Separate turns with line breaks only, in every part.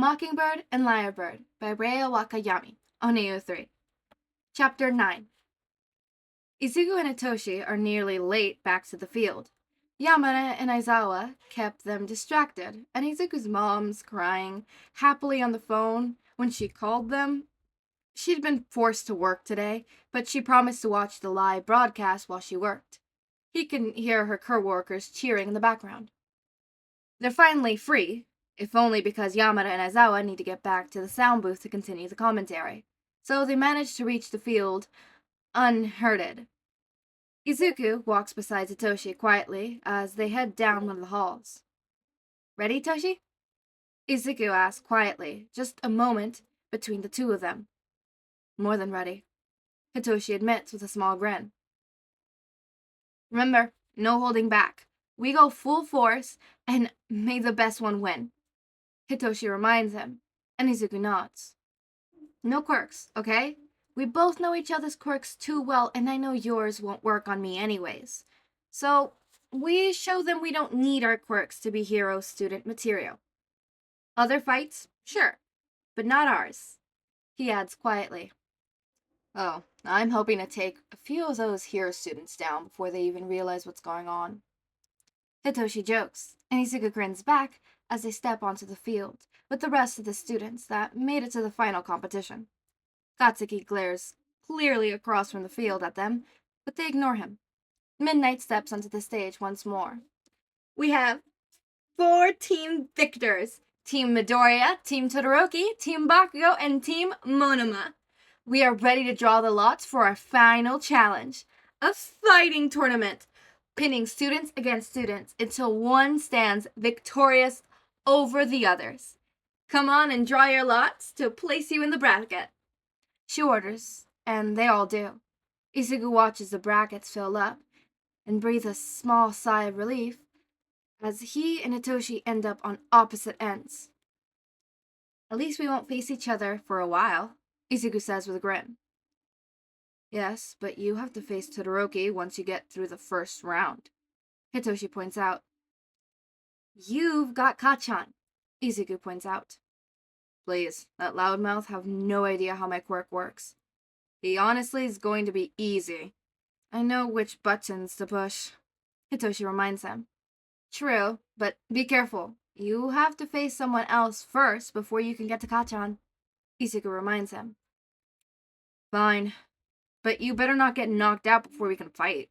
Mockingbird and Liarbird by Rei Wakayami, Oneu 3. Chapter 9. Izuku and Hitoshi are nearly late back to the field. Yamada and Aizawa kept them distracted, and Izuku's mom's crying happily on the phone when she called them. She'd been forced to work today, but she promised to watch the live broadcast while she worked. He can hear her co-workers cheering in the background. They're finally free, if only because Yamada and Aizawa need to get back to the sound booth to continue the commentary. So they manage to reach the field unhurted. Izuku walks beside Hitoshi quietly as they head down one of the halls. Ready, Hitoshi? Izuku asks quietly, just a moment between the two of them. More than ready, Hitoshi admits with a small grin. Remember, no holding back. We go full force, and may the best one win. Hitoshi reminds him, and Izuku nods. No quirks, okay? We both know each other's quirks too well, and I know yours won't work on me anyways. So, we show them we don't need our quirks to be hero student material. Other fights? Sure, but not ours. He adds quietly. Oh, I'm hoping to take a few of those hero students down before they even realize what's going on. Hitoshi jokes, and Izuku grins back as they step onto the field with the rest of the students that made it to the final competition. Katsuki glares clearly across from the field at them, but they ignore him. Midnight steps onto the stage once more. We have 4 team victors: Team Midoriya, Team Todoroki, Team Bakugo, and Team Monoma. We are ready to draw the lots for our final challenge, a fighting tournament, pinning students against students until one stands victorious over the others. Come on and draw your lots to place you in the bracket. She orders, and they all do. Izuku watches the brackets fill up and breathes a small sigh of relief as he and Hitoshi end up on opposite ends. At least we won't face each other for a while, Izuku says with a grin. Yes, but you have to face Todoroki once you get through the first round, Hitoshi points out. You've got Kachan, Izuku points out. Please, that loudmouth have no idea how my quirk works. He honestly is going to be easy. I know which buttons to push, Hitoshi reminds him. True, but be careful. You have to face someone else first before you can get to Kachan, Izuku reminds him. Fine, but you better not get knocked out before we can fight,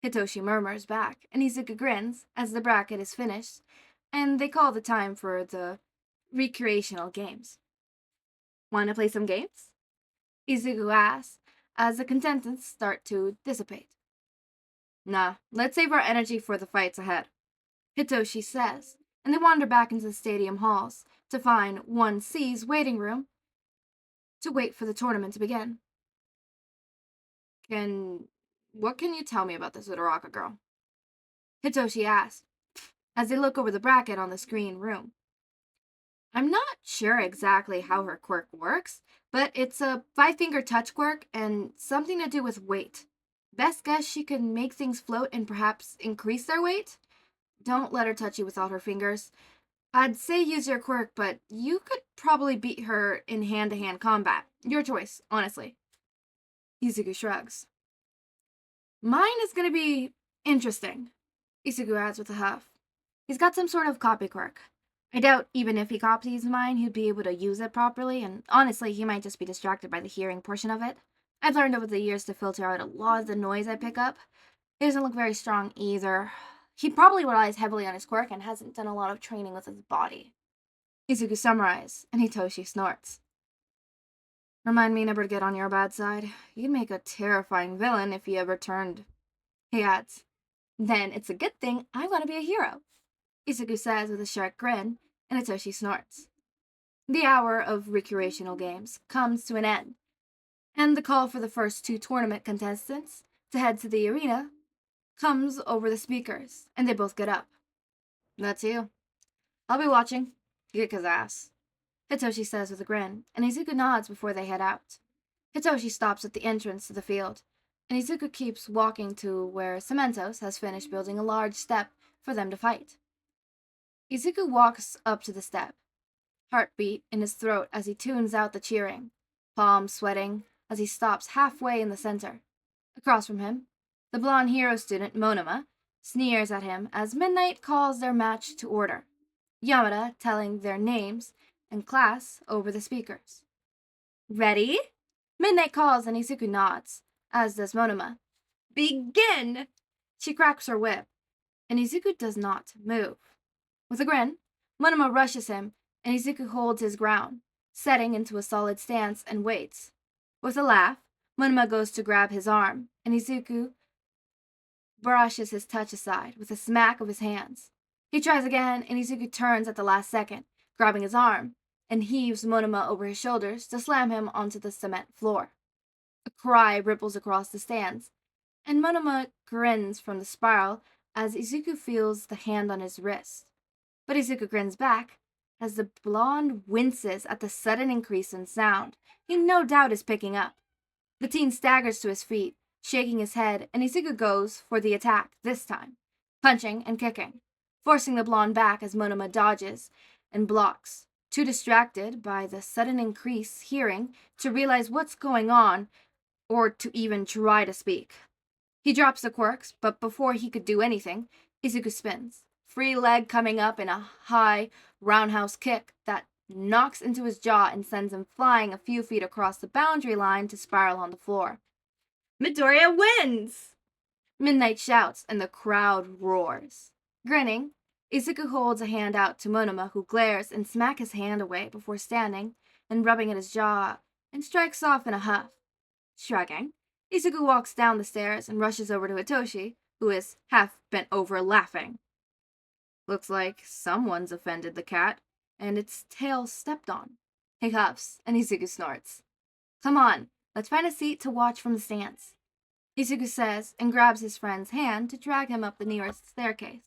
Hitoshi murmurs back, and Izuku grins as the bracket is finished, and they call the time for the recreational games. Want to play some games? Izuku asks as the contestants start to dissipate. Nah, let's save our energy for the fights ahead, Hitoshi says, and they wander back into the stadium halls to find 1C's waiting room to wait for the tournament to begin. What can you tell me about this Uraraka girl? Hitoshi asks, as they look over the bracket on the screen room. I'm not sure exactly how her quirk works, but it's a 5-finger touch quirk and something to do with weight. Best guess she can make things float and perhaps increase their weight? Don't let her touch you without her fingers. I'd say use your quirk, but you could probably beat her in hand-to-hand combat. Your choice, honestly. Izuku shrugs. Mine is gonna be interesting, Izuku adds with a huff. He's got some sort of copy quirk. I doubt even if he copies mine, he'd be able to use it properly, and honestly, he might just be distracted by the hearing portion of it. I've learned over the years to filter out a lot of the noise I pick up. It doesn't look very strong either. He probably relies heavily on his quirk and hasn't done a lot of training with his body. Izuku summarizes, and Hitoshi snorts. Remind me never to get on your bad side. You'd make a terrifying villain if you ever turned. He adds, then it's a good thing I want to be a hero, Izuku says with a sharp grin, and Hitoshi snorts. The hour of recreational games comes to an end, and the call for the first 2 tournament contestants to head to the arena comes over the speakers, and they both get up. That's you. I'll be watching. You kick his ass, Hitoshi says with a grin, and Izuku nods before they head out. Hitoshi stops at the entrance to the field, and Izuku keeps walking to where Cementos has finished building a large step for them to fight. Izuku walks up to the step. heartbeat in his throat as he tunes out the cheering, palms sweating as he stops halfway in the center. Across from him, the blonde hero student Monoma sneers at him as Midnight calls their match to order, Yamada telling their names and class over the speakers. Ready? Midnight calls and Izuku nods, as does Monoma. Begin! She cracks her whip, and Izuku does not move. With a grin, Monoma rushes him, and Izuku holds his ground, setting into a solid stance and waits. With a laugh, Monoma goes to grab his arm, and Izuku brushes his touch aside with a smack of his hands. He tries again, and Izuku turns at the last second, grabbing his arm, and heaves Monoma over his shoulders to slam him onto the cement floor. A cry ripples across the stands, and Monoma grins from the spiral as Izuku feels the hand on his wrist. But Izuku grins back as the blonde winces at the sudden increase in sound he no doubt is picking up. The teen staggers to his feet, shaking his head, and Izuku goes for the attack this time, punching and kicking, forcing the blonde back as Monoma dodges and blocks, too distracted by the sudden increase hearing to realize what's going on or to even try to speak. He drops the quirks, but before he could do anything, Izuku spins, free leg coming up in a high roundhouse kick that knocks into his jaw and sends him flying a few feet across the boundary line to spiral on the floor. Midoriya wins! Midnight shouts and the crowd roars. Grinning, Izuku holds a hand out to Monoma, who glares and smacks his hand away before standing and rubbing at his jaw and strikes off in a huff. Shrugging, Izuku walks down the stairs and rushes over to Hitoshi, who is half bent over laughing. Looks like someone's offended the cat, and its tail stepped on. He huffs, and Izuku snorts. Come on, let's find a seat to watch from the stands, Izuku says, and grabs his friend's hand to drag him up the nearest staircase.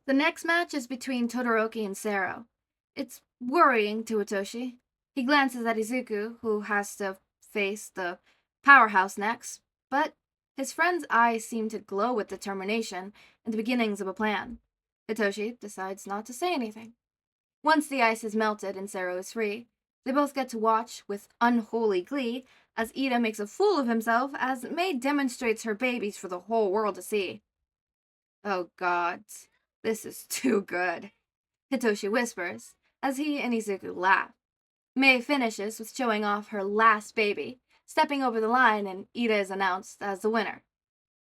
The next match is between Todoroki and Sero. It's worrying to Hitoshi. He glances at Izuku, who has to face the powerhouse next, but his friend's eyes seem to glow with determination and the beginnings of a plan. Hitoshi decides not to say anything. Once the ice is melted and Sero is free, they both get to watch with unholy glee as Ida makes a fool of himself as May demonstrates her babies for the whole world to see. Oh God, this is too good, Hitoshi whispers as he and Izuku laugh. May finishes with showing off her last baby, stepping over the line, and Ida is announced as the winner.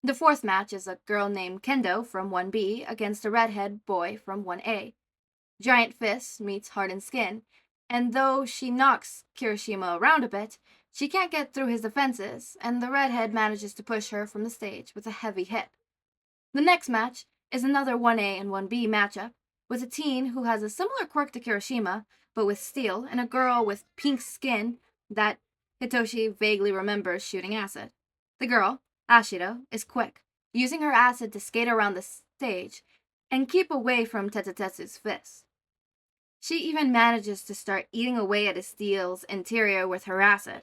The fourth match is a girl named Kendo from 1B against a redhead boy from 1A. Giant Fist meets Hardened Skin, and though she knocks Kirishima around a bit, she can't get through his defenses, and the redhead manages to push her from the stage with a heavy hit. The next match is another 1A and 1B matchup, with a teen who has a similar quirk to Kirishima, but with steel, and a girl with pink skin that Hitoshi vaguely remembers shooting acid. The girl, Ashido, is quick, using her acid to skate around the stage and keep away from Tetetetsu's fist. She even manages to start eating away at his steel's interior with her acid.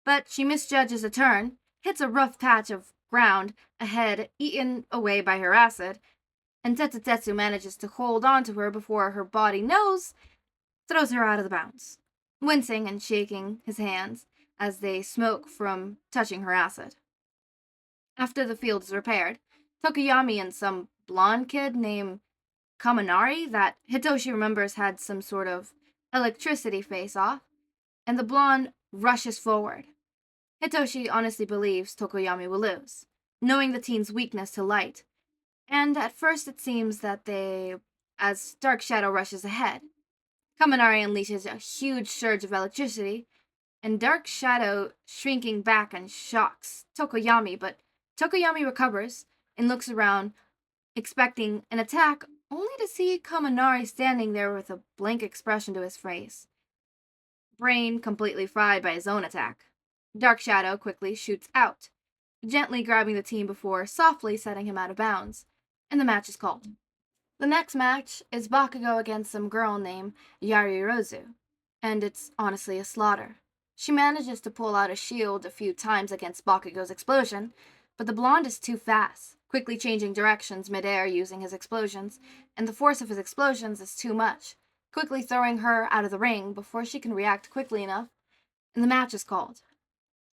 But she misjudges a turn, hits a rough patch of ground ahead eaten away by her acid, and Tetetetsu manages to hold on to her before her body throws her out of the bounds, wincing and shaking his hands as they smoke from touching her acid. After the field is repaired, Tokoyami and some blonde kid named Kaminari that Hitoshi remembers had some sort of electricity face-off, and the blonde rushes forward. Hitoshi honestly believes Tokoyami will lose, knowing the teen's weakness to light, and at first it seems that as Dark Shadow rushes ahead. Kaminari unleashes a huge surge of electricity, and Dark Shadow shrinking back and shocks Tokoyami, but Tokoyami recovers and looks around, expecting an attack, only to see Kaminari standing there with a blank expression to his face. Brain completely fried by his own attack. Dark Shadow quickly shoots out, gently grabbing the teen before softly setting him out of bounds, and the match is called. The next match is Bakugo against some girl named Yarirozu, and it's honestly a slaughter. She manages to pull out a shield a few times against Bakugo's explosion, but the blonde is too fast, quickly changing directions midair using his explosions, and the force of his explosions is too much, quickly throwing her out of the ring before she can react quickly enough, and the match is called.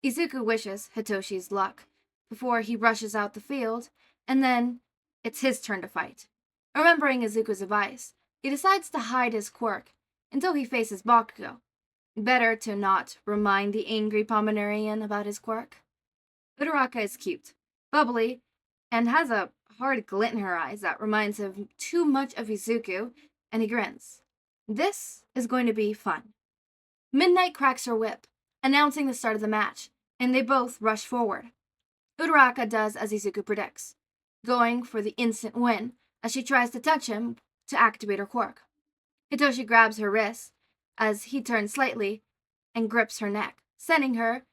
Izuku wishes Hitoshi's luck before he rushes out the field, and then it's his turn to fight. Remembering Izuku's advice, he decides to hide his quirk until he faces Bakugo. Better to not remind the angry Pomeranian about his quirk. Uraraka is cute, bubbly, and has a hard glint in her eyes that reminds him too much of Izuku, and he grins. This is going to be fun. Midnight cracks her whip, announcing the start of the match, and they both rush forward. Uraraka does as Izuku predicts, going for the instant win as she tries to touch him to activate her quirk. Hitoshi grabs her wrist as he turns slightly and grips her neck, sending her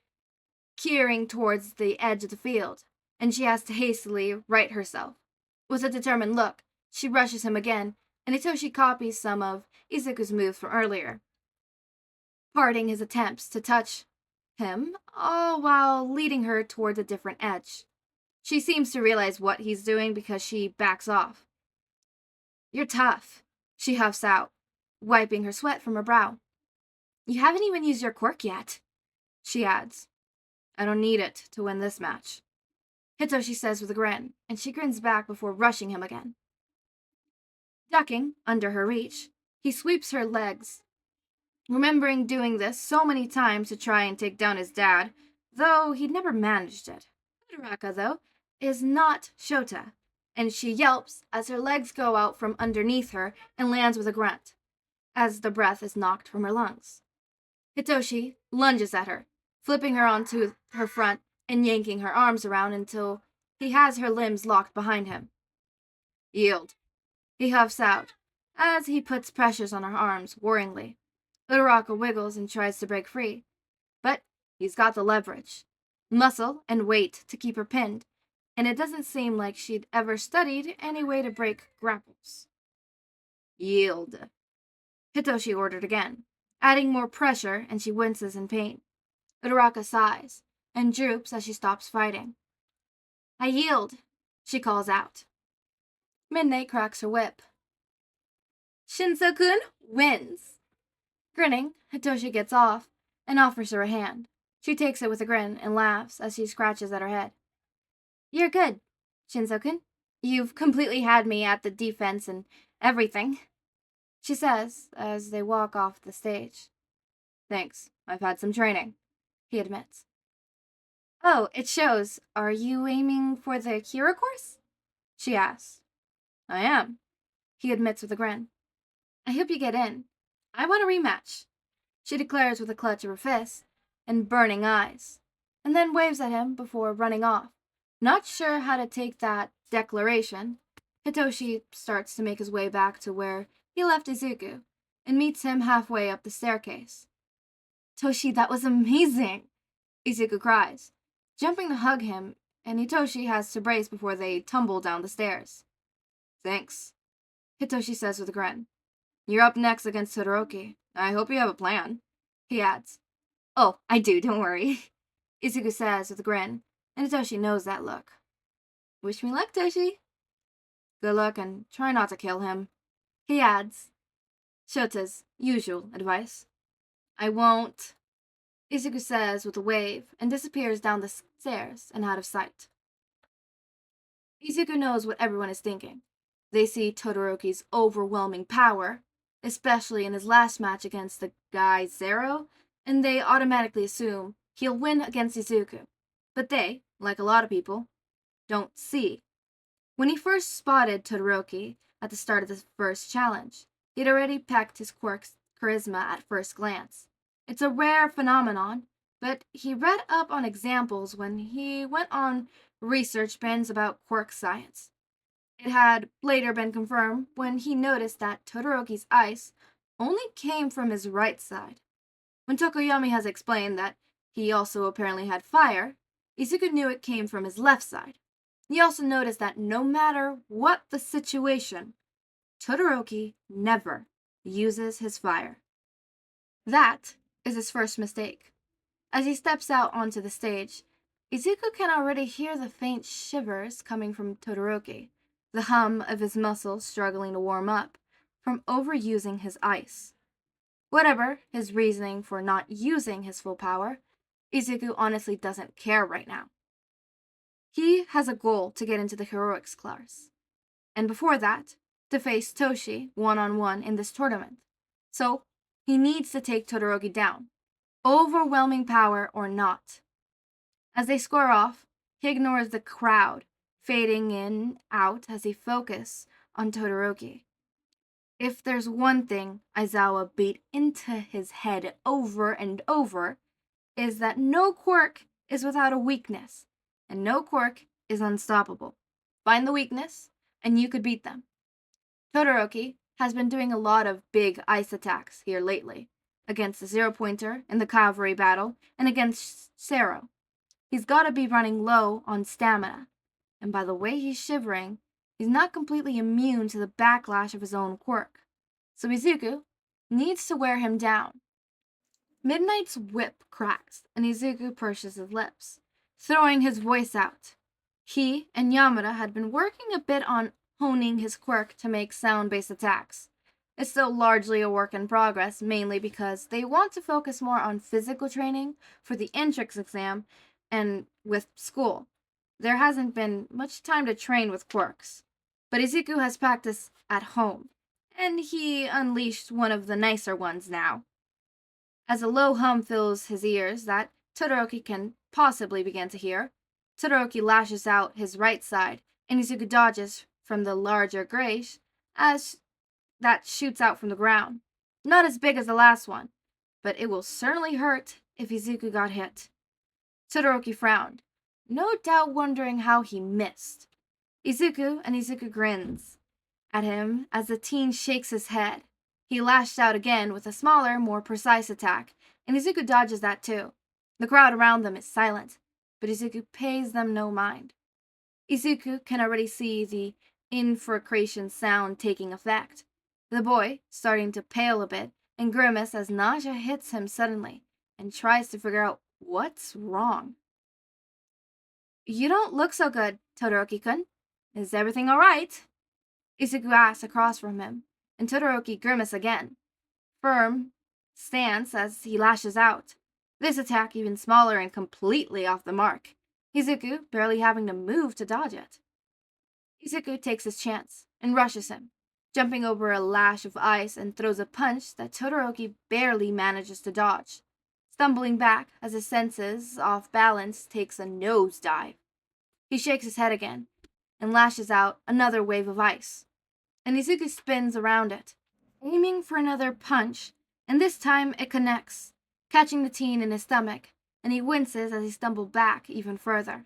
keying towards the edge of the field, and she has to hastily right herself. With a determined look, she rushes him again, and Hitoshi copies some of Izuku's moves from earlier, parting his attempts to touch him, all while leading her towards a different edge. She seems to realize what he's doing because she backs off. "You're tough," she huffs out, wiping her sweat from her brow. "You haven't even used your quirk yet," she adds. "I don't need it to win this match," Hitoshi says with a grin, and she grins back before rushing him again. Ducking under her reach, he sweeps her legs, remembering doing this so many times to try and take down his dad, though he'd never managed it. Uraraka, though, is not Shota, and she yelps as her legs go out from underneath her and lands with a grunt, as the breath is knocked from her lungs. Hitoshi lunges at her, flipping her onto her front and yanking her arms around until he has her limbs locked behind him. "Yield," he huffs out, as he puts pressures on her arms worryingly. Uraraka wiggles and tries to break free, but he's got the leverage, muscle, and weight to keep her pinned, and it doesn't seem like she'd ever studied any way to break grapples. "Yield," Hitoshi ordered again, adding more pressure, and she winces in pain. Uraraka sighs and droops as she stops fighting. "I yield," she calls out. Midnight cracks her whip. Shinso-kun wins. Grinning, Hitoshi gets off and offers her a hand. She takes it with a grin and laughs as he scratches at her head. "You're good, Shinso-kun. You've completely had me at the defense and everything," she says as they walk off the stage. "Thanks, I've had some training," he admits. "Oh, it shows. Are you aiming for the hero course?" she asks. "I am," he admits with a grin. "I hope you get in. I want a rematch," she declares with a clutch of her fist and burning eyes, and then waves at him before running off. Not sure how to take that declaration, Hitoshi starts to make his way back to where he left Izuku and meets him halfway up the staircase. "Toshi, that was amazing!" Izuku cries, jumping to hug him, and Hitoshi has to brace before they tumble down the stairs. "Thanks," Hitoshi says with a grin. "You're up next against Todoroki. I hope you have a plan," he adds. "Oh, I do, don't worry," Izuku says with a grin, and Hitoshi knows that look. "Wish me luck, Toshi." "Good luck and try not to kill him," he adds. Shota's usual advice. "I won't," Izuku says with a wave and disappears down the stairs and out of sight. Izuku knows what everyone is thinking. They see Todoroki's overwhelming power, especially in his last match against the guy Zero, and they automatically assume he'll win against Izuku. But they, like a lot of people, don't see. When he first spotted Todoroki at the start of the first challenge, he'd already pecked his quirk's charisma at first glance. It's a rare phenomenon, but he read up on examples when he went on research bins about quirk science. It had later been confirmed when he noticed that Todoroki's ice only came from his right side. When Tokoyami has explained that he also apparently had fire, Izuku knew it came from his left side. He also noticed that no matter what the situation, Todoroki never uses his fire. That is his first mistake. As he steps out onto the stage, Izuku can already hear the faint shivers coming from Todoroki, the hum of his muscles struggling to warm up, from overusing his ice. Whatever his reasoning for not using his full power, Izuku honestly doesn't care right now. He has a goal to get into the heroics class, and before that, to face Toshi one-on-one in this tournament. So, he needs to take Todoroki down, overwhelming power or not. As they square off, he ignores the crowd, fading in, out as he focuses on Todoroki. If there's one thing Aizawa beat into his head over and over, is that no quirk is without a weakness, and no quirk is unstoppable. Find the weakness, and you could beat them. Todoroki has been doing a lot of big ice attacks here lately, against the zero-pointer in the cavalry battle, and against Sero. He's gotta be running low on stamina, and by the way he's shivering, he's not completely immune to the backlash of his own quirk. So Izuku needs to wear him down. Midnight's whip cracks, and Izuku purses his lips, throwing his voice out. He and Yamada had been working a bit on honing his quirk to make sound-based attacks. It's still largely a work in progress, mainly because they want to focus more on physical training for the entrance exam and with school. There hasn't been much time to train with quirks, but Izuku has practiced at home, and he unleashed one of the nicer ones now. As a low hum fills his ears that Todoroki can possibly begin to hear, Todoroki lashes out his right side, and Izuku dodges from the larger grace as that shoots out from the ground. Not as big as the last one, but it will certainly hurt if Izuku got hit. Todoroki frowned, no doubt wondering how he missed. Izuku grins at him as the teen shakes his head. He lashed out again with a smaller, more precise attack, and Izuku dodges that too. The crowd around them is silent, but Izuku pays them no mind. Izuku can already see the infiltration sound taking effect. The boy starting to pale a bit and grimace as nausea hits him suddenly and tries to figure out what's wrong. You don't look so good, Todoroki-kun. Is everything all right? Izuku asks across from him, and Todoroki grimaces again. Firm stance as he lashes out. This attack even smaller and completely off the mark. Izuku barely having to move to dodge it. Izuku takes his chance and rushes him, jumping over a lash of ice and throws a punch that Todoroki barely manages to dodge, stumbling back as his senses, off balance, takes a nosedive. He shakes his head again and lashes out another wave of ice, and Izuku spins around it, aiming for another punch, and this time it connects, catching the teen in his stomach, and he winces as he stumbles back even further.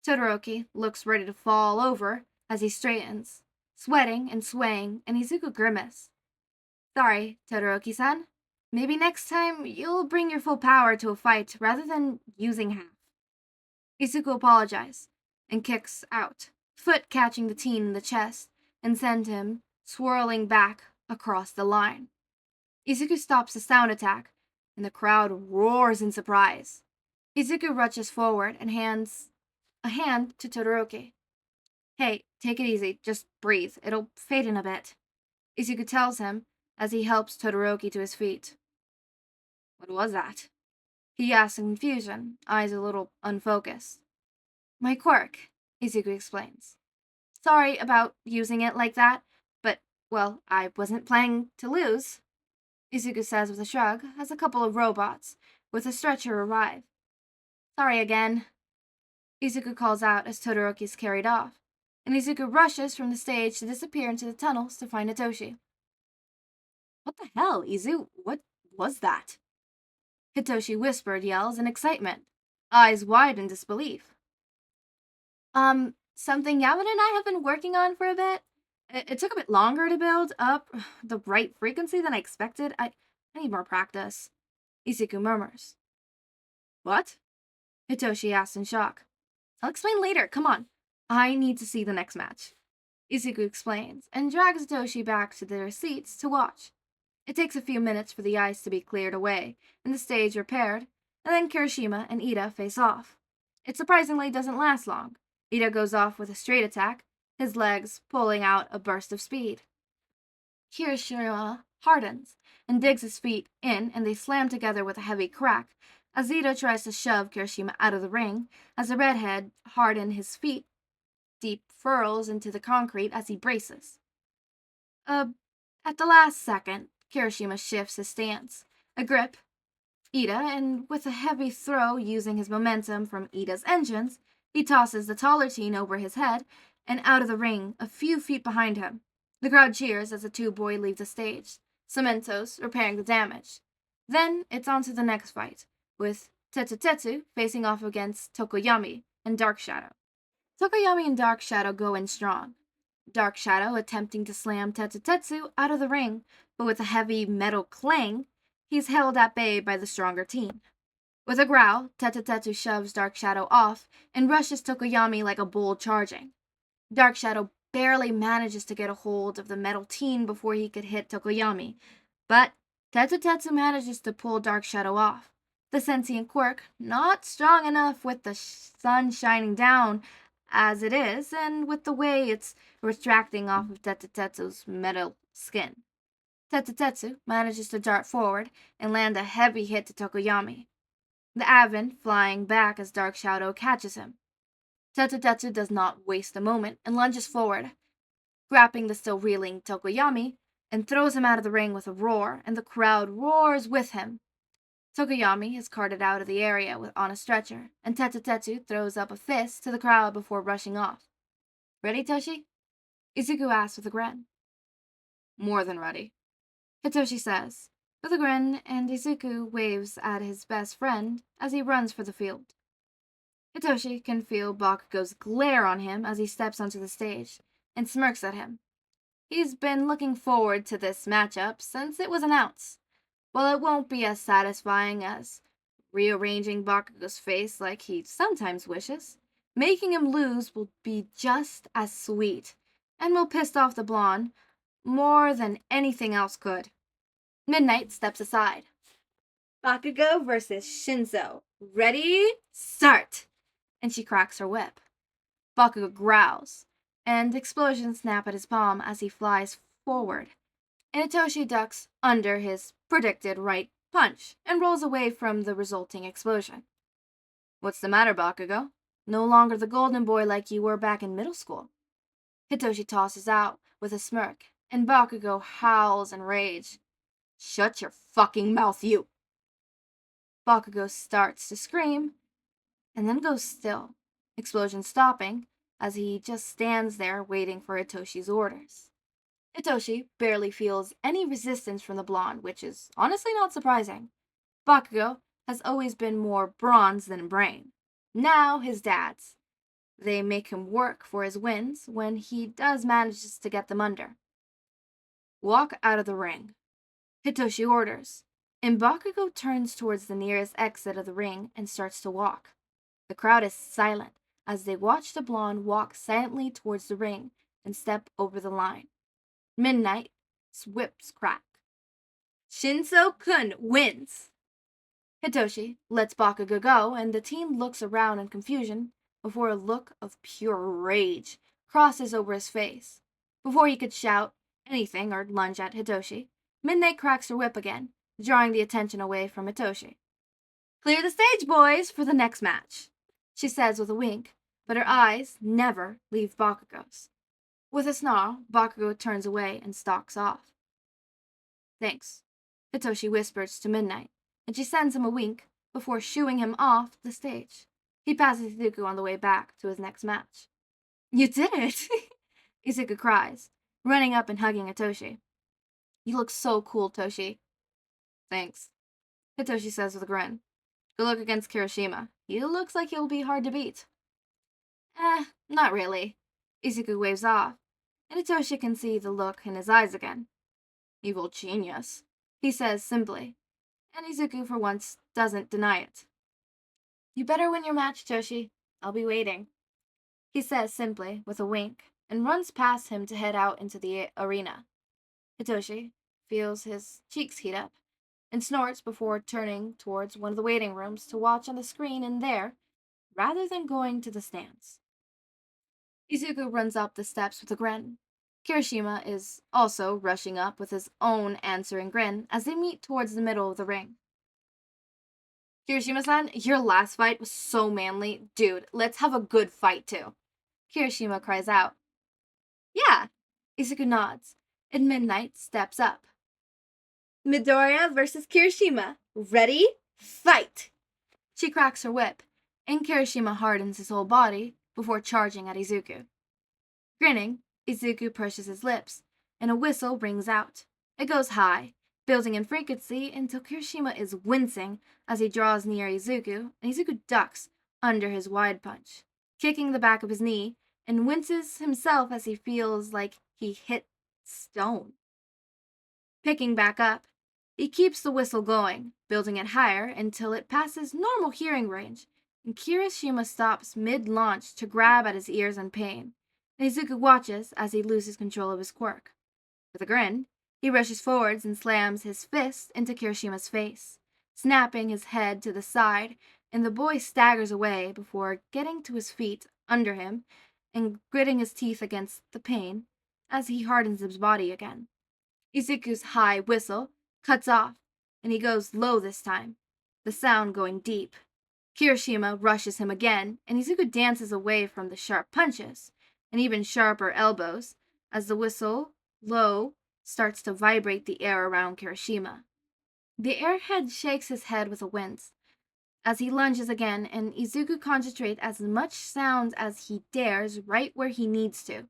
Todoroki looks ready to fall over as he straightens, sweating and swaying, and Izuku grimaces. Sorry, Todoroki-san. Maybe next time you'll bring your full power to a fight rather than using half. Izuku apologizes and kicks out, foot catching the teen in the chest and send him swirling back across the line. Izuku stops the sound attack, and the crowd roars in surprise. Izuku rushes forward and hands a hand to Todoroki. Hey, take it easy, just breathe, it'll fade in a bit, Izuku tells him as he helps Todoroki to his feet. What was that? He asks in confusion, eyes a little unfocused. My quirk, Izuku explains. Sorry about using it like that, but, well, I wasn't planning to lose, Izuku says with a shrug as a couple of robots with a stretcher arrive. Sorry again, Izuku calls out as Todoroki is carried off, and Izuku rushes from the stage to disappear into the tunnels to find Hitoshi. What the hell, Izu? What was that? Hitoshi whispered yells in excitement, eyes wide in disbelief. Something Yamada and I have been working on for a bit. It took a bit longer to build up the right frequency than I expected. I need more practice, Izuku murmurs. What? Hitoshi asks in shock. I'll explain later, come on. I need to see the next match, Izuku explains, and drags Hitoshi back to their seats to watch. It takes a few minutes for the ice to be cleared away and the stage repaired, and then Kirishima and Ida face off. It surprisingly doesn't last long. Ida goes off with a straight attack, his legs pulling out a burst of speed. Kirishima hardens and digs his feet in, and they slam together with a heavy crack as Ito tries to shove Kirishima out of the ring as the redhead hardens his feet deep furrows into the concrete as he braces. At the last second, Kirishima shifts his stance, a grip, Ida, and with a heavy throw using his momentum from Ida's engines, he tosses the taller teen over his head and out of the ring a few feet behind him. The crowd cheers as the two boys leave the stage, Cementos repairing the damage. Then it's on to the next fight, with Tetsu facing off against Tokoyami and Dark Shadow. Tokoyami and Dark Shadow go in strong. Dark Shadow attempting to slam Tetsu out of the ring, but with a heavy metal clang, he's held at bay by the stronger teen. With a growl, Tetsu shoves Dark Shadow off and rushes Tokoyami like a bull charging. Dark Shadow barely manages to get a hold of the metal teen before he could hit Tokoyami, but Tetsu manages to pull Dark Shadow off. The sentient quirk, not strong enough with the sun shining down as it is, and with the way it's retracting off of Tetsu's metal skin. Tetsu manages to dart forward and land a heavy hit to Tokoyami, the Advent flying back as Dark Shadow catches him. Tetsu does not waste a moment and lunges forward, grabbing the still reeling Tokoyami, and throws him out of the ring with a roar, and the crowd roars with him. Tokoyami is carted out of the area on a stretcher, and Tetsu throws up a fist to the crowd before rushing off. Ready, Toshi? Izuku asks with a grin. More than ready, Hitoshi says, with a grin, and Izuku waves at his best friend as he runs for the field. Hitoshi can feel Bakugo's glare on him as he steps onto the stage, and smirks at him. He's been looking forward to this matchup since it was announced. While it won't be as satisfying as rearranging Bakugo's face like he sometimes wishes, making him lose will be just as sweet, and will piss off the blonde more than anything else could. Midnight steps aside. Bakugo versus Shinzo. Ready? Start! And she cracks her whip. Bakugo growls, and explosions snap at his palm as he flies forward. And Hitoshi ducks under his predicted right punch and rolls away from the resulting explosion. What's the matter, Bakugo? No longer the golden boy like you were back in middle school. Hitoshi tosses out with a smirk, and Bakugo howls in rage. Shut your fucking mouth, you! Bakugo starts to scream, and then goes still, explosion stopping, as he just stands there waiting for Hitoshi's orders. Hitoshi barely feels any resistance from the blonde, which is honestly not surprising. Bakugo has always been more bronze than brain. Now his dad's. They make him work for his wins when he does manage to get them under. Walk out of the ring, Hitoshi orders, and Bakugo turns towards the nearest exit of the ring and starts to walk. The crowd is silent as they watch the blonde walk silently towards the ring and step over the line. Midnight whips crack. Shinzo-kun wins! Hitoshi lets Bakugo go, and the teen looks around in confusion before a look of pure rage crosses over his face. Before he could shout anything or lunge at Hitoshi, Midnight cracks her whip again, drawing the attention away from Hitoshi. Clear the stage, boys, for the next match, she says with a wink, but her eyes never leave Bakugo's. With a snarl, Bakugo turns away and stalks off. Thanks, Hitoshi whispers to Midnight, and she sends him a wink before shooing him off the stage. He passes Izuku on the way back to his next match. You did it! Izuku cries, running up and hugging Hitoshi. You look so cool, Toshi. Thanks, Hitoshi says with a grin. Good luck against Kirishima. He looks like he'll be hard to beat. Not really. Izuku waves off, and Hitoshi can see the look in his eyes again. Evil genius, he says simply, and Izuku for once doesn't deny it. You better win your match, Toshi. I'll be waiting, he says simply with a wink, and runs past him to head out into the arena. Hitoshi feels his cheeks heat up and snorts before turning towards one of the waiting rooms to watch on the screen in there rather than going to the stands. Izuku runs up the steps with a grin. Kirishima is also rushing up with his own answering grin as they meet towards the middle of the ring. Kirishima-san, your last fight was so manly. Dude, let's have a good fight too. Kirishima cries out. Yeah. Izuku nods, and Midnight steps up. Midoriya versus Kirishima. Ready? Fight! She cracks her whip, and Kirishima hardens his whole body before charging at Izuku. Grinning, Izuku pushes his lips, and a whistle rings out. It goes high, building in frequency until Kirishima is wincing as he draws near Izuku, and Izuku ducks under his wide punch, kicking the back of his knee, and winces himself as he feels like he hit stone. Picking back up, he keeps the whistle going, building it higher until it passes normal hearing range, and Kirishima stops mid-launch to grab at his ears in pain. And Izuku watches as he loses control of his quirk. With a grin, he rushes forwards and slams his fist into Kirishima's face, snapping his head to the side, and the boy staggers away before getting to his feet under him and gritting his teeth against the pain as he hardens his body again. Izuku's high whistle cuts off, and he goes low this time, the sound going deep. Kirishima rushes him again, and Izuku dances away from the sharp punches, and even sharper elbows, as the whistle, low, starts to vibrate the air around Kirishima. The airhead shakes his head with a wince, as he lunges again, and Izuku concentrates as much sound as he dares right where he needs to.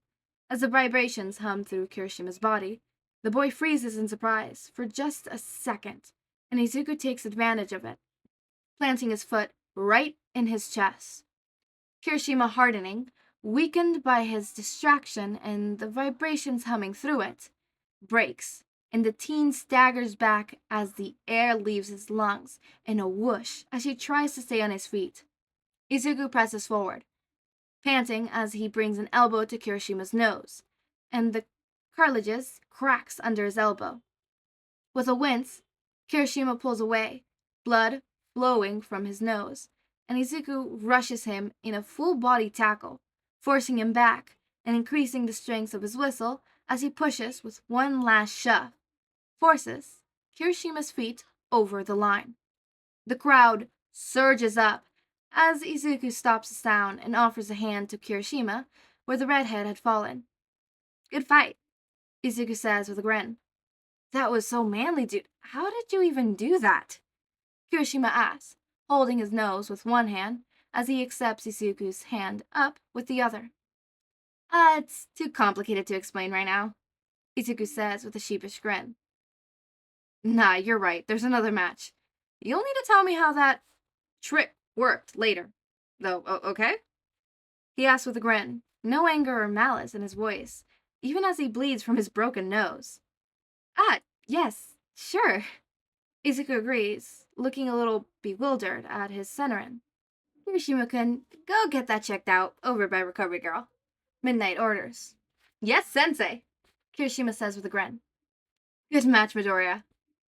As the vibrations hum through Kirishima's body, the boy freezes in surprise for just a second, and Izuku takes advantage of it, planting his foot right in his chest. Kirishima hardening, weakened by his distraction and the vibrations humming through it, breaks, and the teen staggers back as the air leaves his lungs in a whoosh as he tries to stay on his feet. Izuku presses forward, panting as he brings an elbow to Kirishima's nose, and the cartilages cracks under his elbow. With a wince, Kirishima pulls away, blood flowing from his nose, and Izuku rushes him in a full-body tackle, forcing him back and increasing the strength of his whistle as he pushes with one last shove, forces Kirishima's feet over the line. The crowd surges up as Izuku stops the sound and offers a hand to Kirishima where the redhead had fallen. Good fight, Izuku says with a grin. That was so manly, dude. How did you even do that? Kirishima asks, holding his nose with one hand as he accepts Izuku's hand up with the other. It's too complicated to explain right now, Izuku says with a sheepish grin. Nah, you're right. There's another match. You'll need to tell me how that trick worked later. Though, okay? He asks with a grin, no anger or malice in his voice, even as he bleeds from his broken nose. Yes, sure. Izuku agrees, looking a little bewildered at his senrin. Kirishima-kun, go get that checked out, over by Recovery Girl. Midnight orders. Yes, sensei, Kirishima says with a grin. Good match, Midoriya,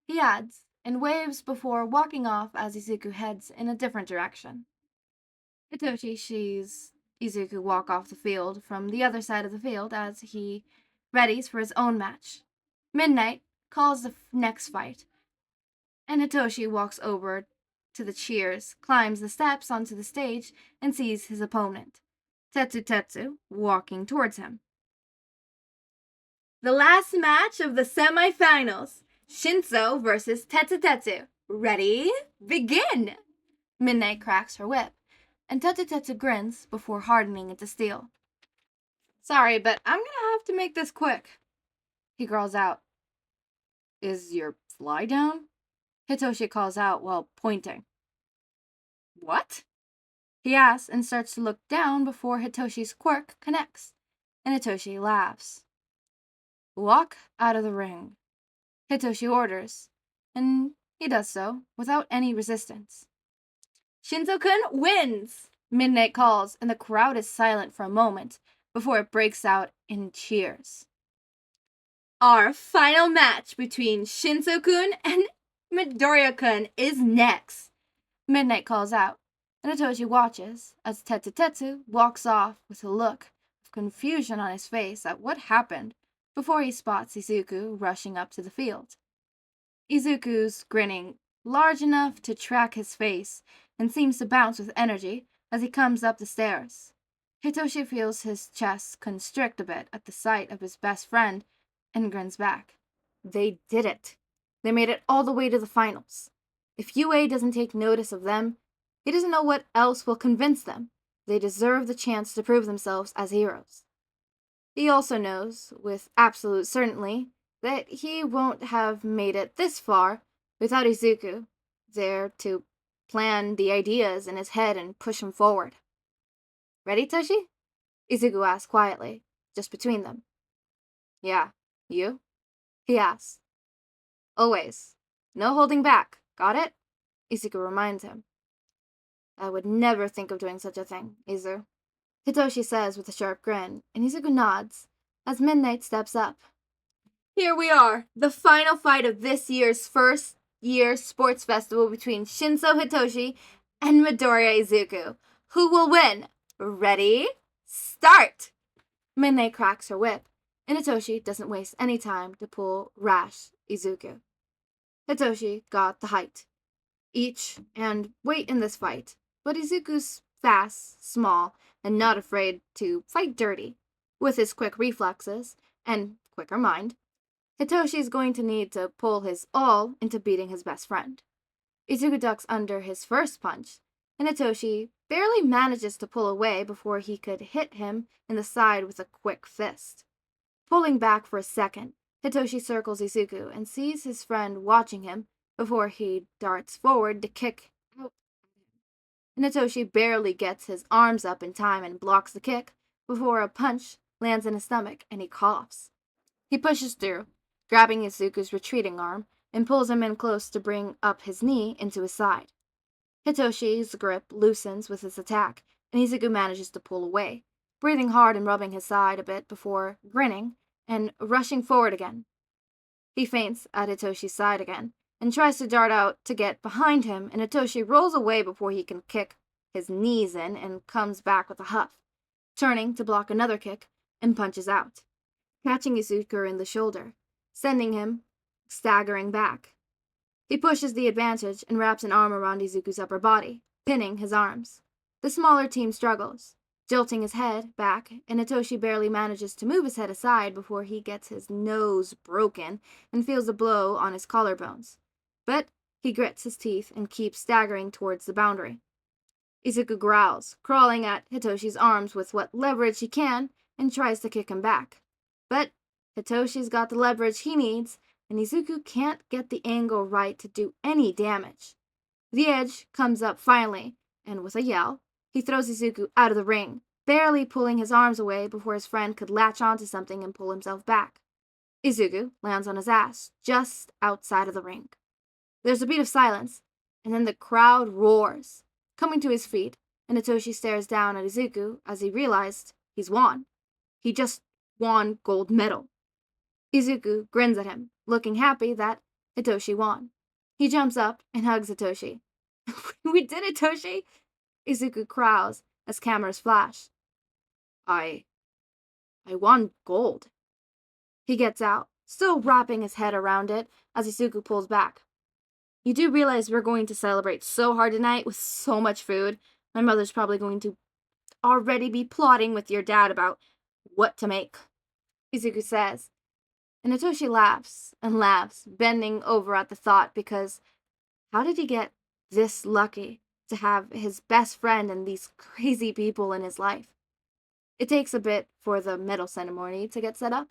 he adds, and waves before walking off as Izuku heads in a different direction. Hitoshi sees Izuku walk off the field from the other side of the field as he readies for his own match. Midnight calls the next fight, and Hitoshi walks over to the cheers, climbs the steps onto the stage, and sees his opponent, Tetsu, walking towards him. The last match of the semifinals, Shinso versus Tetsu. Ready? Begin! Midnight cracks her whip, and Tetsu grins before hardening into steel. Sorry, but I'm gonna have to make this quick, he growls out. Is your fly down? Hitoshi calls out while pointing. What? He asks and starts to look down before Hitoshi's quirk connects, and Hitoshi laughs. Walk out of the ring, Hitoshi orders, and he does so without any resistance. Shinzo-kun wins, Midnight calls, and the crowd is silent for a moment before it breaks out in cheers. Our final match between Shinzo-kun and Midoriya-kun is next, Midnight calls out, and Hitoshi watches as Tetsu walks off with a look of confusion on his face at what happened before he spots Izuku rushing up to the field. Izuku's grinning large enough to track his face and seems to bounce with energy as he comes up the stairs. Hitoshi feels his chest constrict a bit at the sight of his best friend and grins back. They did it. They made it all the way to the finals. If UA doesn't take notice of them, he doesn't know what else will convince them. They deserve the chance to prove themselves as heroes. He also knows, with absolute certainty, that he won't have made it this far without Izuku there to plan the ideas in his head and push him forward. Ready, Toshi? Izuku asks quietly, just between them. Yeah, you? He asks. Always. No holding back, got it? Izuku reminds him. I would never think of doing such a thing, Izu. Hitoshi says with a sharp grin, and Izuku nods as Midnight steps up. Here we are, the final fight of this year's first-year sports festival between Shinso Hitoshi and Midoriya Izuku. Who will win? Ready? Start! Midnight cracks her whip, and Hitoshi doesn't waste any time to pull rash Izuku. Hitoshi got the height, each, and weight in this fight, but Izuku's fast, small, and not afraid to fight dirty. With his quick reflexes, and quicker mind, Hitoshi's going to need to pull his all into beating his best friend. Izuku ducks under his first punch, and Hitoshi barely manages to pull away before he could hit him in the side with a quick fist. Pulling back for a second, Hitoshi circles Izuku and sees his friend watching him before he darts forward to kick out. And Hitoshi barely gets his arms up in time and blocks the kick before a punch lands in his stomach and he coughs. He pushes through, grabbing Izuku's retreating arm, and pulls him in close to bring up his knee into his side. Hitoshi's grip loosens with his attack, and Izuku manages to pull away, breathing hard and rubbing his side a bit before grinning and rushing forward again. He feints at Hitoshi's side again, and tries to dart out to get behind him, and Hitoshi rolls away before he can kick his knees in and comes back with a huff, turning to block another kick and punches out, catching Izuku in the shoulder, sending him staggering back. He pushes the advantage and wraps an arm around Izuku's upper body, pinning his arms. The smaller team struggles, jolting his head back, and Hitoshi barely manages to move his head aside before he gets his nose broken and feels a blow on his collarbones. But he grits his teeth and keeps staggering towards the boundary. Izuku growls, crawling at Hitoshi's arms with what leverage he can, and tries to kick him back. But Hitoshi's got the leverage he needs, and Izuku can't get the angle right to do any damage. The edge comes up finally, and with a yell, he throws Izuku out of the ring, barely pulling his arms away before his friend could latch onto something and pull himself back. Izuku lands on his ass, just outside of the ring. There's a beat of silence, and then the crowd roars, coming to his feet, and Hitoshi stares down at Izuku as he realized he's won. He just won gold medal. Izuku grins at him, looking happy that Hitoshi won. He jumps up and hugs Hitoshi. We did it, Hitoshi! Izuku growls as cameras flash. I won gold. He gets out, still wrapping his head around it as Izuku pulls back. You do realize we're going to celebrate so hard tonight with so much food. My mother's probably going to already be plotting with your dad about what to make, Izuku says. And Hitoshi laughs and laughs, bending over at the thought because how did he get this lucky to have his best friend and these crazy people in his life? It takes a bit for the medal ceremony to get set up,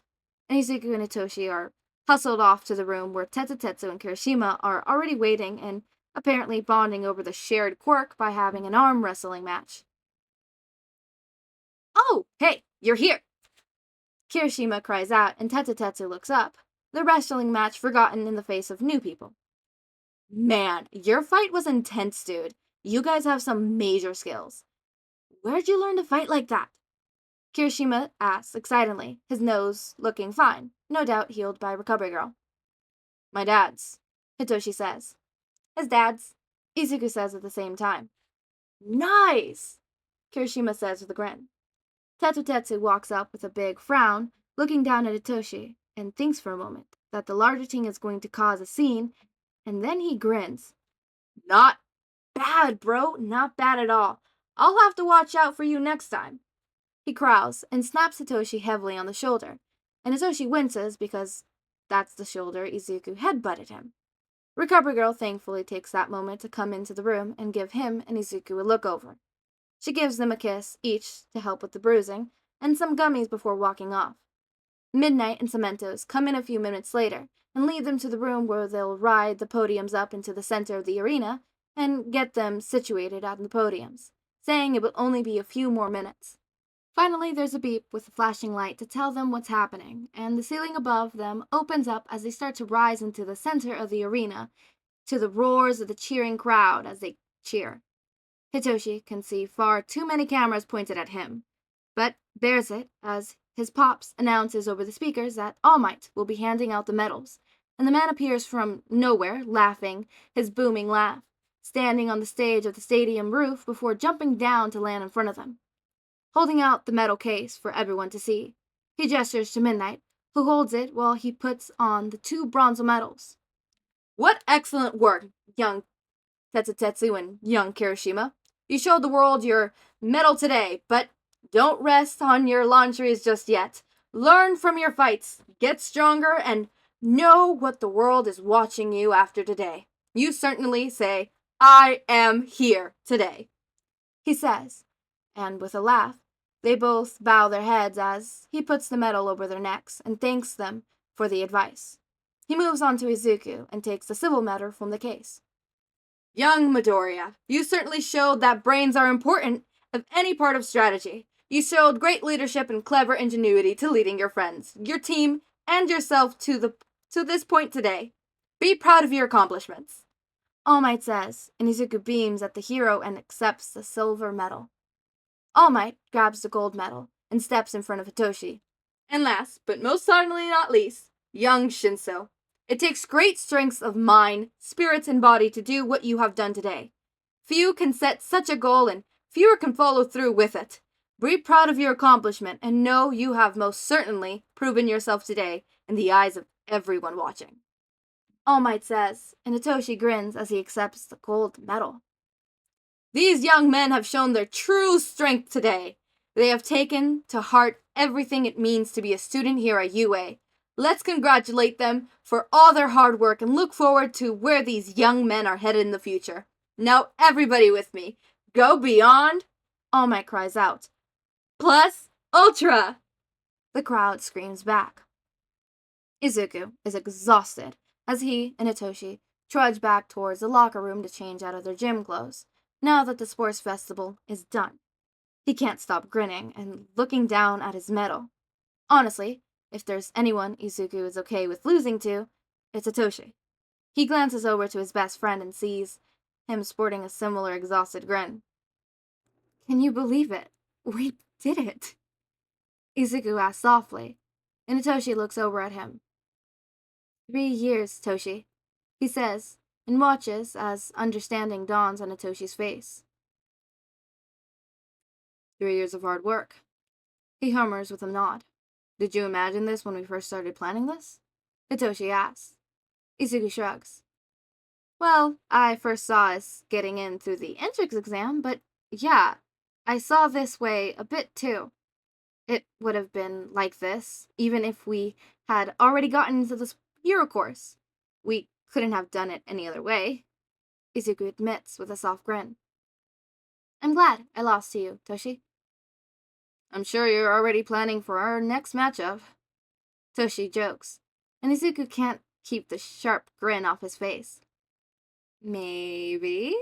and Izuku and Hitoshi are hustled off to the room where Tetsu and Kirishima are already waiting and apparently bonding over the shared quirk by having an arm wrestling match. Oh, hey, you're here! Kirishima cries out and Tetsu looks up, the wrestling match forgotten in the face of new people. Man, your fight was intense, dude. You guys have some major skills. Where'd you learn to fight like that? Kirishima asks excitedly, his nose looking fine, no doubt healed by Recovery Girl. My dad's, Hitoshi says. His dad's, Izuku says at the same time. Nice, Kirishima says with a grin. Tetsu walks up with a big frown, looking down at Hitoshi, and thinks for a moment that the larger team is going to cause a scene, and then he grins. Not bad, bro. Not bad at all. I'll have to watch out for you next time. He growls and snaps Hitoshi heavily on the shoulder, and Hitoshi winces because that's the shoulder Izuku headbutted him. Recovery Girl thankfully takes that moment to come into the room and give him and Izuku a look over. She gives them a kiss, each, to help with the bruising, and some gummies before walking off. Midnight and Cementos come in a few minutes later and lead them to the room where they'll ride the podiums up into the center of the arena and get them situated on the podiums, saying it will only be a few more minutes. Finally, there's a beep with a flashing light to tell them what's happening, and the ceiling above them opens up as they start to rise into the center of the arena, to the roars of the cheering crowd as they cheer. Hitoshi can see far too many cameras pointed at him, but bears it as his pops announces over the speakers that All Might will be handing out the medals, and the man appears from nowhere, laughing his booming laugh, standing on the stage of the stadium roof before jumping down to land in front of them. Holding out the medal case for everyone to see, he gestures to Midnight, who holds it while he puts on the 2 bronze medals. What excellent work, young Tetsutetsu and young Kirishima. You showed the world your medal today, but don't rest on your laundries just yet. Learn from your fights, get stronger, and know what the world is watching you after today. You certainly say, I am here today, he says, and with a laugh, they both bow their heads as he puts the medal over their necks and thanks them for the advice. He moves on to Izuku and takes the civil medal from the case. Young Midoriya, you certainly showed that brains are important of any part of strategy. You showed great leadership and clever ingenuity to leading your friends, your team, and yourself to this point today. Be proud of your accomplishments. All Might says, and Izuku beams at the hero and accepts the silver medal. All Might grabs the gold medal and steps in front of Hitoshi. And last, but most certainly not least, young Shinso. It takes great strength of mind, spirit, and body to do what you have done today. Few can set such a goal and fewer can follow through with it. Be proud of your accomplishment and know you have most certainly proven yourself today in the eyes of everyone watching. All Might says, and Hitoshi grins as he accepts the gold medal. These young men have shown their true strength today. They have taken to heart everything it means to be a student here at UA. Let's congratulate them for all their hard work and look forward to where these young men are headed in the future. Now everybody with me. Go beyond! All Might cries out. Plus Ultra! The crowd screams back. Izuku is exhausted as he and Hitoshi trudge back towards the locker room to change out of their gym clothes, now that the sports festival is done. He can't stop grinning and looking down at his medal. Honestly, if there's anyone Izuku is okay with losing to, it's Hitoshi. He glances over to his best friend and sees him sporting a similar exhausted grin. Can you believe it? We did it. Izuku asks softly, and Hitoshi looks over at him. 3 years, Toshi, he says, and watches as understanding dawns on Hitoshi's face. 3 years of hard work. He hummers with a nod. Did you imagine this when we first started planning this? Hitoshi asks. Izuku shrugs. Well, I first saw us getting in through the entrance exam, but yeah, I saw this way a bit too. It would have been like this, even if we had already gotten into the hero course. We couldn't have done it any other way, Izuku admits with a soft grin. I'm glad I lost to you, Toshi. I'm sure you're already planning for our next matchup. Toshi jokes, and Izuku can't keep the sharp grin off his face. Maybe,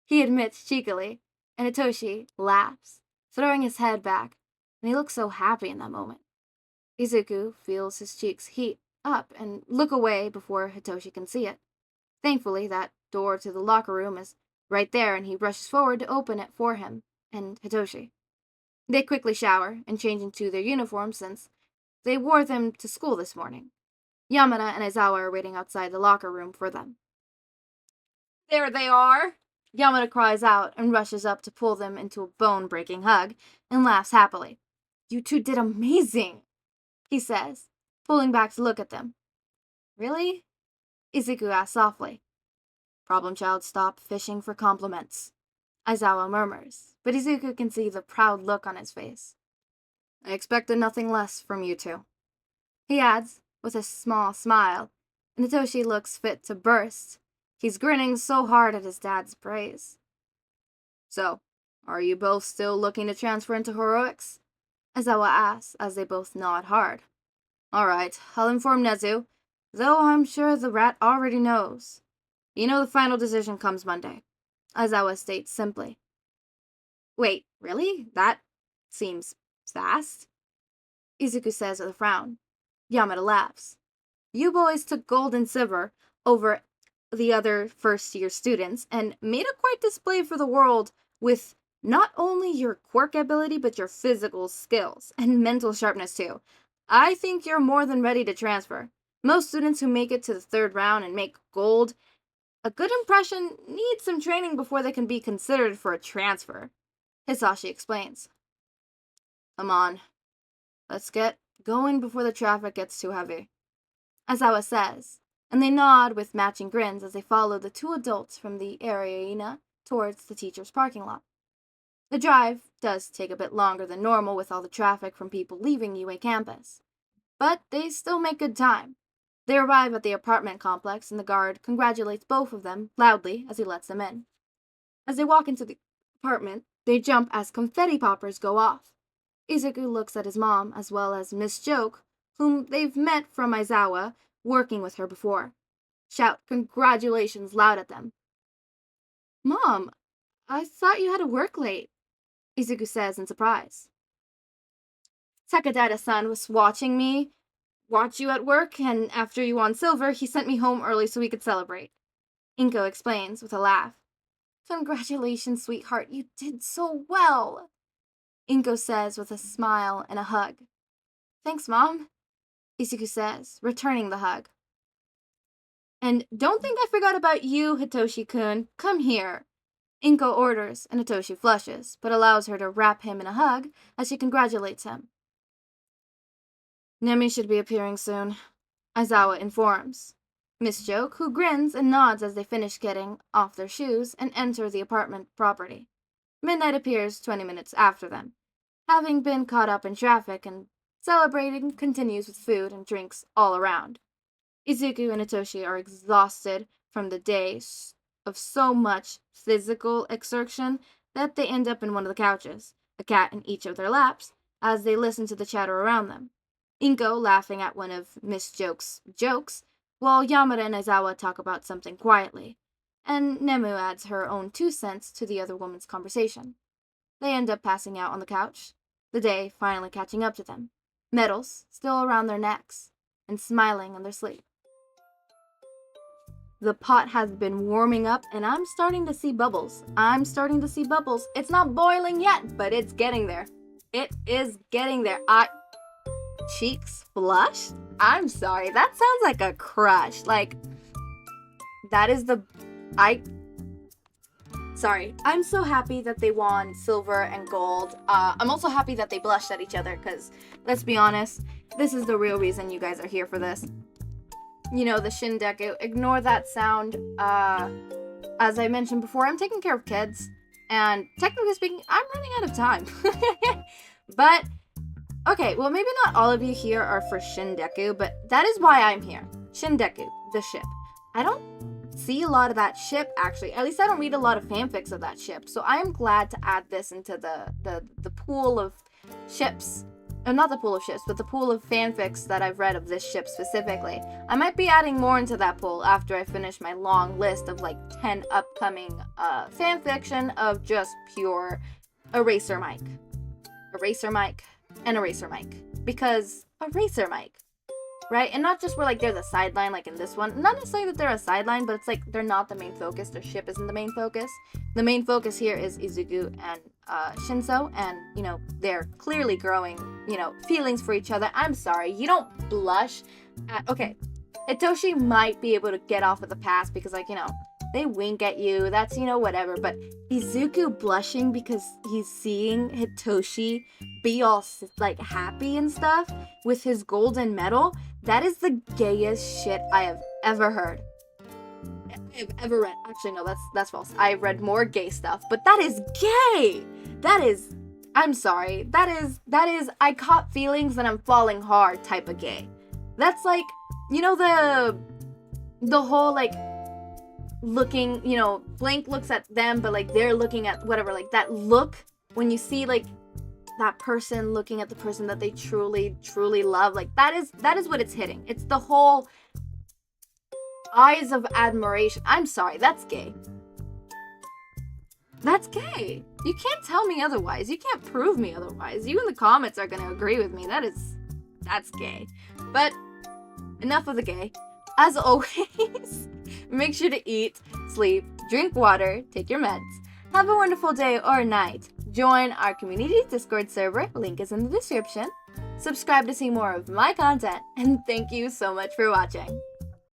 he admits cheekily, and Hitoshi laughs, throwing his head back, and he looks so happy in that moment. Izuku feels his cheeks heat up and look away before Hitoshi can see it. Thankfully, that door to the locker room is right there, and he rushes forward to open it for him and Hitoshi. They quickly shower and change into their uniforms since they wore them to school this morning. Yamada and Aizawa are waiting outside the locker room for them. There they are! Yamada cries out and rushes up to pull them into a bone-breaking hug and laughs happily. You two did amazing! he says, pulling back to look at them. Really? Izuku asks softly. Problem child, stop fishing for compliments, Aizawa murmurs, but Izuku can see the proud look on his face. I expected nothing less from you two, he adds, with a small smile, and Hitoshi looks fit to burst. He's grinning so hard at his dad's praise. So, are you both still looking to transfer into heroics? Aizawa asks as they both nod hard. All right, I'll inform Nezu, though I'm sure the rat already knows. You know the final decision comes Monday, Aizawa states simply. Wait, really? That seems fast? Izuku says with a frown. Yamada laughs. You boys took gold and silver over the other first-year students and made a quite display for the world with not only your quirk ability but your physical skills and mental sharpness too. I think you're more than ready to transfer. Most students who make it to the third round and make gold, a good impression, need some training before they can be considered for a transfer, Hitoshi explains. Come on, let's get going before the traffic gets too heavy, Aizawa says, and they nod with matching grins as they follow the two adults from the arena towards the teacher's parking lot. The drive does take a bit longer than normal with all the traffic from people leaving UA campus, but they still make good time. They arrive at the apartment complex and the guard congratulates both of them loudly as he lets them in. As they walk into the apartment, they jump as confetti poppers go off. Izuku looks at his mom as well as Miss Joke, whom they've met from Aizawa, working with her before. Shout congratulations loud at them. Mom, I thought you had to work late, Izuku says in surprise. Takadata-san was watching me watch you at work, and after you won silver, he sent me home early so we could celebrate, Inko explains with a laugh. Congratulations, sweetheart, you did so well, Inko says with a smile and a hug. Thanks, Mom, Izuku says, returning the hug. And don't think I forgot about you, Hitoshi-kun. Come here, Inko orders, and Hitoshi flushes, but allows her to wrap him in a hug as she congratulates him. Nemi should be appearing soon, Aizawa informs. Miss Joke, who grins and nods as they finish getting off their shoes and enter the apartment property. Midnight appears 20 minutes after them, having been caught up in traffic, and celebrating continues with food and drinks all around. Izuku and Hitoshi are exhausted from the day of so much physical exertion that they end up in one of the couches, a cat in each of their laps, as they listen to the chatter around them. Inko laughing at one of Miss Joke's jokes, while Yamada and Aizawa talk about something quietly, and Nemu adds her own 2 cents to the other woman's conversation. They end up passing out on the couch, the day finally catching up to them, medals still around their necks, and smiling in their sleep. The pot has been warming up, and I'm starting to see bubbles. It's not boiling yet, but it's getting there. It is getting there. Cheeks flushed? I'm sorry, that sounds like a crush. Like, that is Sorry, I'm so happy that they won silver and gold. I'm also happy that they blushed at each other, because, let's be honest, this is the real reason you guys are here for this. You know, the Shindeku, ignore that sound. As I mentioned before, I'm taking care of kids, and technically speaking, I'm running out of time. But, okay, well, maybe not all of you here are for Shindeku, but that is why I'm here. Shindeku, the ship. I don't see a lot of that ship, actually. At least I don't read a lot of fanfics of that ship, so I am glad to add this into the pool of ships. Not the pool of ships, but the pool of fanfics that I've read of this ship specifically. I might be adding more into that pool after I finish my long list of like 10 upcoming fanfiction of just pure Eraser Mike. Eraser Mike and Eraser Mike. Because Eraser Mike, right? And not just where like they're the sideline like in this one. Not necessarily that they're a sideline, but it's like they're not the main focus. Their ship isn't the main focus. The main focus here is Izuku and Shinso, and, you know, they're clearly growing, you know, feelings for each other. I'm sorry, you don't blush at, okay, Hitoshi might be able to get off of the pass because, like, you know, they wink at you, that's, whatever. But Izuku blushing because he's seeing Hitoshi be all, like, happy and stuff with his golden medal, that is the gayest shit I have ever heard. I've ever read. Actually, no, that's false. I've read more gay stuff, but that is gay! That is, I'm sorry, that is, I caught feelings and I'm falling hard type of gay. That's like, the whole, like, looking, Blank looks at them, but, like, they're looking at whatever, like, that look, when you see, like, that person looking at the person that they truly, truly love, like, that is what it's hitting. It's the whole eyes of admiration. I'm sorry, that's gay. That's gay. You can't tell me otherwise. You can't prove me otherwise. You in the comments are gonna agree with me. That's gay. But enough of the gay. As always, make sure to eat, sleep, drink water, take your meds. Have a wonderful day or night. Join our community Discord server. Link is in the description. Subscribe to see more of my content. And thank you so much for watching.